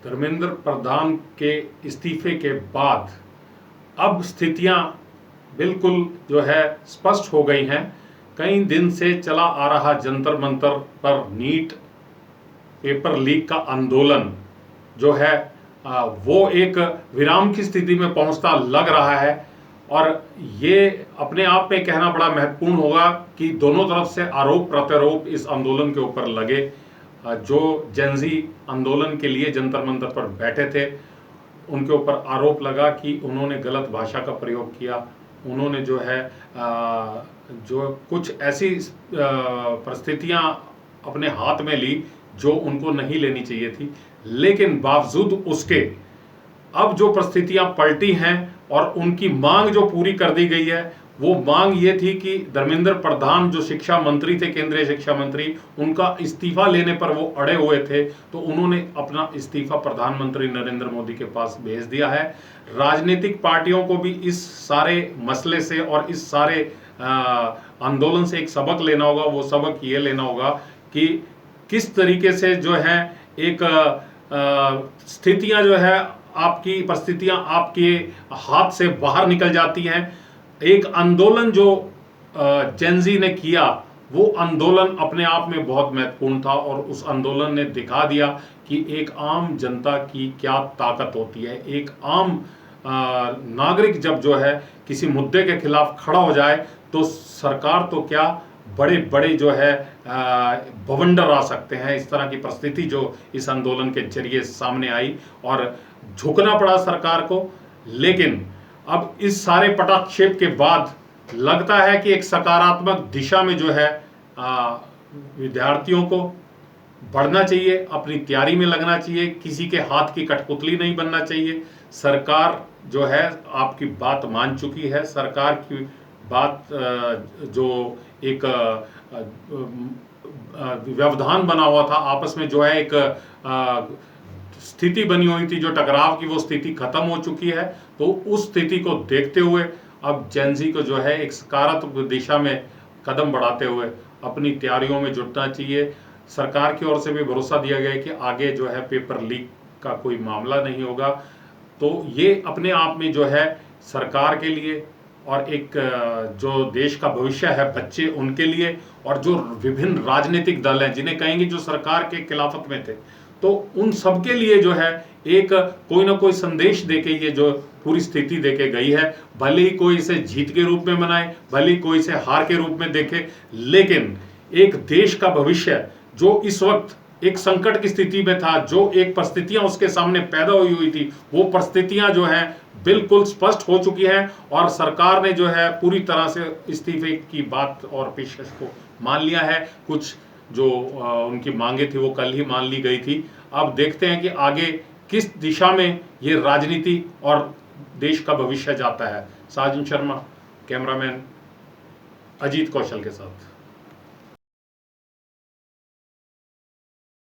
धर्मेंद्र प्रधान के इस्तीफे के बाद अब स्थितियां बिल्कुल जो है स्पष्ट हो गई हैं। कई दिन से चला आ रहा जंतर मंतर पर नीट पेपर लीक का आंदोलन जो है वो एक विराम की स्थिति में पहुंचता लग रहा है। और ये अपने आप में कहना बड़ा महत्वपूर्ण होगा कि दोनों तरफ से आरोप प्रत्यारोप इस आंदोलन के ऊपर लगे। जो जेनजी आंदोलन के लिए जंतर मंतर पर बैठे थे उनके ऊपर आरोप लगा कि उन्होंने गलत भाषा का प्रयोग किया, उन्होंने जो है जो कुछ ऐसी परिस्थितियां अपने हाथ में ली जो उनको नहीं लेनी चाहिए थी। लेकिन बावजूद उसके अब जो परिस्थितियां पलटी हैं और उनकी मांग जो पूरी कर दी गई है, वो मांग ये थी कि धर्मेंद्र प्रधान जो शिक्षा मंत्री थे, केंद्रीय शिक्षा मंत्री, उनका इस्तीफा लेने पर वो अड़े हुए थे, तो उन्होंने अपना इस्तीफा प्रधानमंत्री नरेंद्र मोदी के पास भेज दिया है। राजनीतिक पार्टियों को भी इस सारे मसले से और इस सारे आंदोलन से एक सबक लेना होगा। वो सबक ये लेना होगा कि किस तरीके से जो है एक स्थितियां जो है आपकी परिस्थितियां आपके हाथ से बाहर निकल जाती हैं। एक आंदोलन जो जेनजी ने किया वो आंदोलन अपने आप में बहुत महत्वपूर्ण था और उस आंदोलन ने दिखा दिया कि एक आम जनता की क्या ताकत होती है। एक आम नागरिक जब जो है किसी मुद्दे के खिलाफ खड़ा हो जाए तो सरकार तो क्या बड़े बड़े जो है बवंडर आ सकते हैं। इस तरह की परिस्थिति जो इस आंदोलन के जरिए सामने आई और झुकना पड़ा सरकार को। लेकिन अब इस सारे पटाक्षेप के बाद लगता है कि एक सकारात्मक दिशा में जो है विद्यार्थियों को बढ़ना चाहिए, अपनी तैयारी में लगना चाहिए, किसी के हाथ की कठपुतली नहीं बनना चाहिए। सरकार जो है आपकी बात मान चुकी है। सरकार की बात जो एक व्यवधान बना हुआ था आपस में, जो है एक स्थिति बनी हुई थी जो टकराव की, वो स्थिति खत्म हो चुकी है। तो उस स्थिति को देखते हुए अब जेनजी को जो है एक सकारात्मक दिशा में कदम बढ़ाते हुए अपनी तैयारियों में जुटना चाहिए। सरकार की ओर से भी भरोसा दिया गया है कि आगे जो है पेपर लीक का कोई मामला नहीं होगा। तो ये अपने आप में जो है सरकार के लिए और एक जो देश का भविष्य है बच्चे उनके लिए, और जो विभिन्न राजनीतिक दल हैं जिन्हें कहेंगे जो सरकार के खिलाफत में थे, तो उन सबके लिए जो है एक कोई ना कोई संदेश देके ये जो पूरी स्थिति देके गई है। भले ही कोई इसे जीत के रूप में मनाए, भले ही कोई इसे हार के रूप में देखे, लेकिन एक देश का भविष्य जो इस वक्त एक संकट की स्थिति में था, जो एक परिस्थितियां उसके सामने पैदा हुई थी, वो परिस्थितियां जो हैं बिल्कुल स्पष्ट हो चुकी हैं और सरकार ने जो है पूरी तरह से इस्तीफे की बात और पेशकश को मान लिया है। कुछ जो उनकी मांगे थी वो कल ही मान ली गई थी। अब देखते हैं कि आगे किस दिशा में ये राजनीति और देश का भविष्य जाता है। साजन शर्मा, कैमरामैन अजीत कौशल के साथ।